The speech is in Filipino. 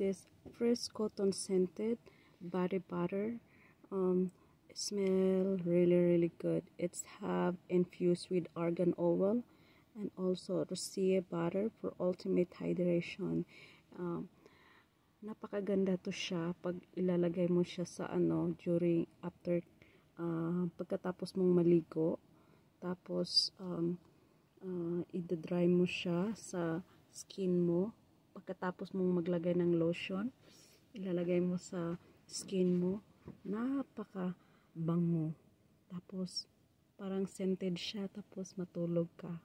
this fresh cotton scented body butter. Smell really good. It's have infused with argan oil and also rosea butter for ultimate hydration. Napakaganda to siya pag ilalagay mo siya sa after pagkatapos mong maligo. Tapos i-dry mo siya sa skin mo. Pagkatapos mong maglagay ng lotion, ilalagay mo sa skin mo. Napaka bango. Tapos parang scented siya, tapos matulog ka.